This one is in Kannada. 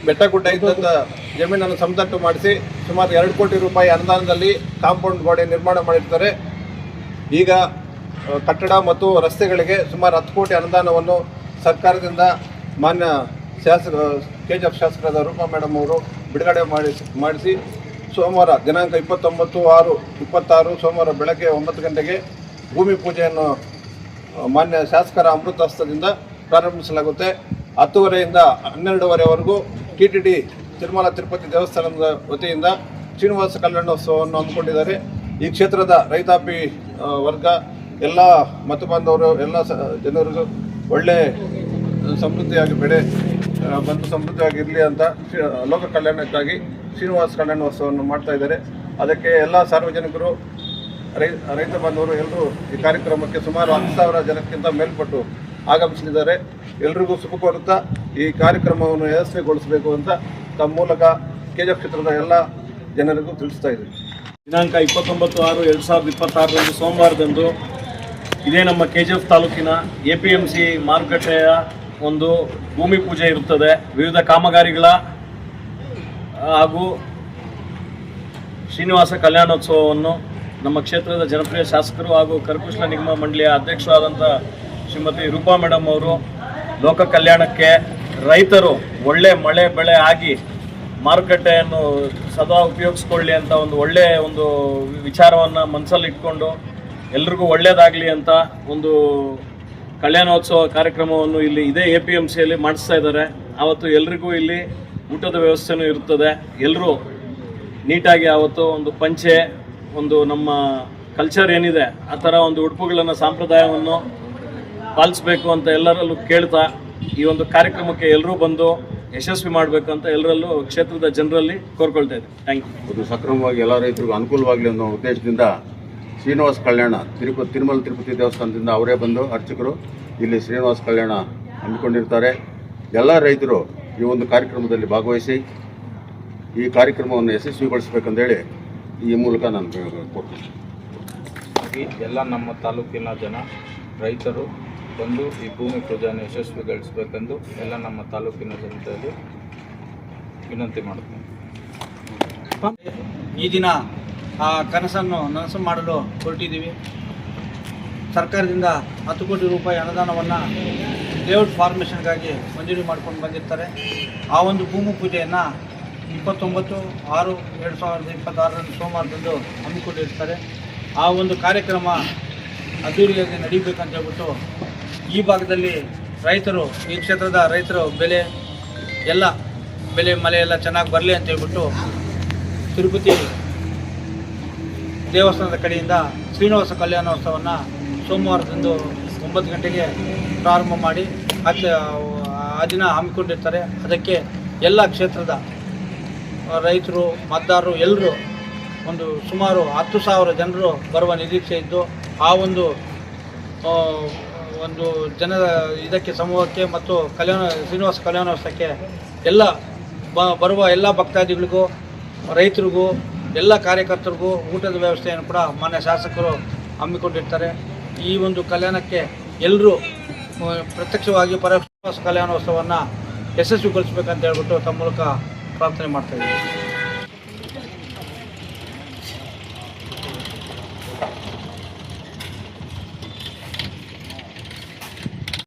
ಬೆಟ್ಟಗುಡ್ಡ ಇದ್ದಂಥ ಜಮೀನನ್ನು ಸಮತಟ್ಟು ಮಾಡಿಸಿ ಸುಮಾರು 2 ಕೋಟಿ ರೂಪಾಯಿ ಅನುದಾನದಲ್ಲಿ ಕಾಂಪೌಂಡ್ ಗೋಡೆ ನಿರ್ಮಾಣ ಮಾಡಿರ್ತಾರೆ. ಈಗ ಕಟ್ಟಡ ಮತ್ತು ರಸ್ತೆಗಳಿಗೆ ಸುಮಾರು 10 ಕೋಟಿ ಅನುದಾನವನ್ನು ಸರ್ಕಾರದಿಂದ ಮಾನ್ಯ ಕೆಜಿಎಫ್ ಶಾಸಕರಾದ ರೂಪಾ ಮೇಡಮ್ ಅವರು ಬಿಡುಗಡೆ ಮಾಡಿಸಿ ಸೋಮವಾರ ದಿನಾಂಕ 29/6/26 ಸೋಮವಾರ ಬೆಳಗ್ಗೆ 9 ಗಂಟೆಗೆ ಭೂಮಿ ಪೂಜೆಯನ್ನು ಮಾನ್ಯ ಶಾಸಕರ ಅಮೃತ ಹಸ್ತದಿಂದ ಪ್ರಾರಂಭಿಸಲಾಗುತ್ತೆ. 10:30ಯಿಂದ 12:30ವರೆಗೂ TTD ತಿರುಮಲ ತಿರುಪತಿ ದೇವಸ್ಥಾನದ ವತಿಯಿಂದ ಶ್ರೀನಿವಾಸ ಕಲ್ಯಾಣೋತ್ಸವವನ್ನು ಹಮ್ಮಿಕೊಂಡಿದ್ದಾರೆ. ಈ ಕ್ಷೇತ್ರದ ರೈತಾಪಿ ವರ್ಗ ಎಲ್ಲ ಮತ ಬಾಂಧವರು ಎಲ್ಲ ಜನರಿಗೂ ಒಳ್ಳೆ ಸಮೃದ್ಧಿಯಾಗಿ ಬಂದು ಸಮೃದ್ಧಿಯಾಗಿರಲಿ ಅಂತ ಲೋಕ ಕಲ್ಯಾಣಕ್ಕಾಗಿ ಶ್ರೀನಿವಾಸ ಕಲ್ಯಾಣೋತ್ಸವವನ್ನು ಮಾಡ್ತಾ ಇದ್ದಾರೆ. ಅದಕ್ಕೆ ಎಲ್ಲ ಸಾರ್ವಜನಿಕರು ರೈತ ಬಾಂಧವರು ಎಲ್ಲರೂ ಈ ಕಾರ್ಯಕ್ರಮಕ್ಕೆ ಸುಮಾರು 10,000 ಜನಕ್ಕಿಂತ ಮೇಲ್ಪಟ್ಟು ಆಗಮಿಸಲಿದ್ದಾರೆ. ಎಲ್ರಿಗೂ ಶುಭ ಕೋರುತ್ತಾ ಈ ಕಾರ್ಯಕ್ರಮವನ್ನು ಯಶಸ್ವಿಗೊಳಿಸಬೇಕು ಅಂತ ತಮ್ಮ ಮೂಲಕ ಕೆಜಿಎಫ್ ಕ್ಷೇತ್ರದ ಎಲ್ಲ ಜನರಿಗೂ ತಿಳಿಸ್ತಾ ಇದ್ದೀವಿ. ದಿನಾಂಕ 29/6/2026 ಸೋಮವಾರದಂದು ಇದೇ ನಮ್ಮ ಕೆಜಿಎಫ್ ತಾಲೂಕಿನ APMC ಮಾರುಕಟ್ಟೆಯ ಒಂದು ಭೂಮಿ ಪೂಜೆ ಇರುತ್ತದೆ. ವಿವಿಧ ಕಾಮಗಾರಿಗಳ ಹಾಗೂ ಶ್ರೀನಿವಾಸ ಕಲ್ಯಾಣೋತ್ಸವವನ್ನು ನಮ್ಮ ಕ್ಷೇತ್ರದ ಜನಪ್ರಿಯ ಶಾಸಕರು ಹಾಗೂ ಕರಕುಶಲ ನಿಗಮ ಮಂಡಳಿಯ ಅಧ್ಯಕ್ಷರಾದಂಥ ಶ್ರೀಮತಿ ರೂಪಾ ಮೇಡಮ್ ಅವರು ಲೋಕ ಕಲ್ಯಾಣಕ್ಕೆ ರೈತರು ಒಳ್ಳೆ ಮಳೆ ಬೆಳೆ ಆಗಿ ಮಾರುಕಟ್ಟೆಯನ್ನು ಸದಾ ಉಪಯೋಗಿಸ್ಕೊಳ್ಳಿ ಅಂತ ಒಳ್ಳೆಯ ವಿಚಾರವನ್ನು ಮನಸ್ಸಲ್ಲಿಟ್ಕೊಂಡು ಎಲ್ರಿಗೂ ಒಳ್ಳೆಯದಾಗಲಿ ಅಂತ ಒಂದು ಕಲ್ಯಾಣೋತ್ಸವ ಕಾರ್ಯಕ್ರಮವನ್ನು ಇಲ್ಲಿ ಇದೇ APMCಯಲ್ಲಿ ಮಾಡಿಸ್ತಾ ಇದ್ದಾರೆ. ಆವತ್ತು ಎಲ್ರಿಗೂ ಇಲ್ಲಿ ಊಟದ ವ್ಯವಸ್ಥೆನೂ ಇರುತ್ತದೆ. ಎಲ್ಲರೂ ನೀಟಾಗಿ ಆವತ್ತು ಒಂದು ಪಂಚೆ ನಮ್ಮ ಕಲ್ಚರ್ ಏನಿದೆ ಆ ಥರ ಉಡುಪುಗಳನ್ನು ಸಾಂಪ್ರದಾಯವನ್ನು ಪಾಲಿಸಬೇಕು ಅಂತ ಎಲ್ಲರಲ್ಲೂ ಕೇಳ್ತಾ ಈ ಒಂದು ಕಾರ್ಯಕ್ರಮಕ್ಕೆ ಎಲ್ಲರೂ ಬಂದು ಯಶಸ್ವಿ ಮಾಡಬೇಕು ಅಂತ ಎಲ್ಲರಲ್ಲೂ ಕ್ಷೇತ್ರದ ಜನರಲ್ಲಿ ಕೋರ್ಕೊಳ್ತಾ ಇದ್ದೀವಿ. Thank you. ಇದು ಸಕ್ರಮವಾಗಿ ಎಲ್ಲ ರೈತರಿಗೂ ಅನುಕೂಲವಾಗಲಿ ಅನ್ನೋ ಉದ್ದೇಶದಿಂದ ಶ್ರೀನಿವಾಸ ಕಲ್ಯಾಣ ತಿರುಮಲ ತಿರುಪತಿ ದೇವಸ್ಥಾನದಿಂದ ಅವರೇ ಬಂದು ಅರ್ಚಕರು ಇಲ್ಲಿ ಶ್ರೀನಿವಾಸ ಕಲ್ಯಾಣ ಹಮ್ಮಿಕೊಂಡಿರ್ತಾರೆ. ಎಲ್ಲ ರೈತರು ಈ ಒಂದು ಕಾರ್ಯಕ್ರಮದಲ್ಲಿ ಭಾಗವಹಿಸಿ ಈ ಕಾರ್ಯಕ್ರಮವನ್ನು ಯಶಸ್ವಿಗೊಳಿಸಬೇಕಂತೇಳಿ ಈ ಮೂಲಕ ನಾನು ಕೊಡ್ತೀನಿ. ಎಲ್ಲ ನಮ್ಮ ತಾಲೂಕಿನ ಜನ ರೈತರು ಬಂದು ಈ ಭೂಮಿ ಪೂಜೆಯನ್ನು ಯಶಸ್ವಿಗೊಳಿಸಬೇಕೆಂದು ಎಲ್ಲ ನಮ್ಮ ತಾಲೂಕಿನ ಜನತೆಯಲ್ಲಿ ವಿನಂತಿ ಮಾಡುತ್ತೇನೆ. ಈ ದಿನ ಆ ಕನಸನ್ನು ನನಸು ಮಾಡಲು ಹೊರಟಿದ್ದೀವಿ. ಸರ್ಕಾರದಿಂದ 10 ಕೋಟಿ ರೂಪಾಯಿ ಅನುದಾನವನ್ನು ಲೇಔಟ್ ಫಾರ್ಮೇಷನ್ಗಾಗಿ ಮಂಜೂರಿ ಮಾಡ್ಕೊಂಡು ಬಂದಿರ್ತಾರೆ. ಆ ಒಂದು ಭೂಮಿ ಪೂಜೆಯನ್ನು 29/6/2026 ಸೋಮವಾರದಂದು ಹಮ್ಮಿಕೊಂಡಿರ್ತಾರೆ. ಆ ಒಂದು ಕಾರ್ಯಕ್ರಮ ಅದ್ದೂರಿಯಾಗಿ ನಡೀಬೇಕಂತ ಹೇಳ್ಬಿಟ್ಟು ಈ ಭಾಗದಲ್ಲಿ ರೈತರು, ಈ ಕ್ಷೇತ್ರದ ರೈತರು ಬೆಳೆ ಮಳೆ ಎಲ್ಲ ಚೆನ್ನಾಗಿ ಬರಲಿ ಅಂತ ಹೇಳ್ಬಿಟ್ಟು ತಿರುಪತಿ ದೇವಸ್ಥಾನದ ಕಡೆಯಿಂದ ಶ್ರೀನಿವಾಸ ಕಲ್ಯಾಣೋತ್ಸವವನ್ನು ಸೋಮವಾರದಂದು 9 ಗಂಟೆಗೆ ಪ್ರಾರಂಭ ಮಾಡಿ ಆ ದಿನ ಹಮ್ಮಿಕೊಂಡಿರ್ತಾರೆ. ಅದಕ್ಕೆ ಎಲ್ಲ ಕ್ಷೇತ್ರದ ರೈತರು, ಮತದಾರರು ಎಲ್ಲರೂ ಸುಮಾರು 10,000 ಜನರು ಬರುವ ನಿರೀಕ್ಷೆ ಇದ್ದು, ಆ ಒಂದು ಜನರ ಇದಕ್ಕೆ ಸಮೂಹಕ್ಕೆ ಮತ್ತು ಶ್ರೀನಿವಾಸ ಕಲ್ಯಾಣೋತ್ಸವಕ್ಕೆ ಬರುವ ಎಲ್ಲ ಭಕ್ತಾದಿಗಳಿಗೂ, ರೈತರಿಗೂ, ಎಲ್ಲ ಕಾರ್ಯಕರ್ತರಿಗೂ ಊಟದ ವ್ಯವಸ್ಥೆಯನ್ನು ಕೂಡ ಮಾನ್ಯ ಶಾಸಕರು ಹಮ್ಮಿಕೊಂಡಿರ್ತಾರೆ. ಈ ಒಂದು ಕಲ್ಯಾಣಕ್ಕೆ ಎಲ್ಲರೂ ಪ್ರತ್ಯಕ್ಷವಾಗಿ ಶ್ರೀನಿವಾಸ ಕಲ್ಯಾಣೋತ್ಸವವನ್ನು ಯಶಸ್ವಿಗೊಳಿಸಬೇಕಂತ ಹೇಳ್ಬಿಟ್ಟು ತಮ್ಮ ಮೂಲಕ ಪ್ರಾರ್ಥನೆ ಮಾಡ್ತಾಯಿದ್ದೀವಿ.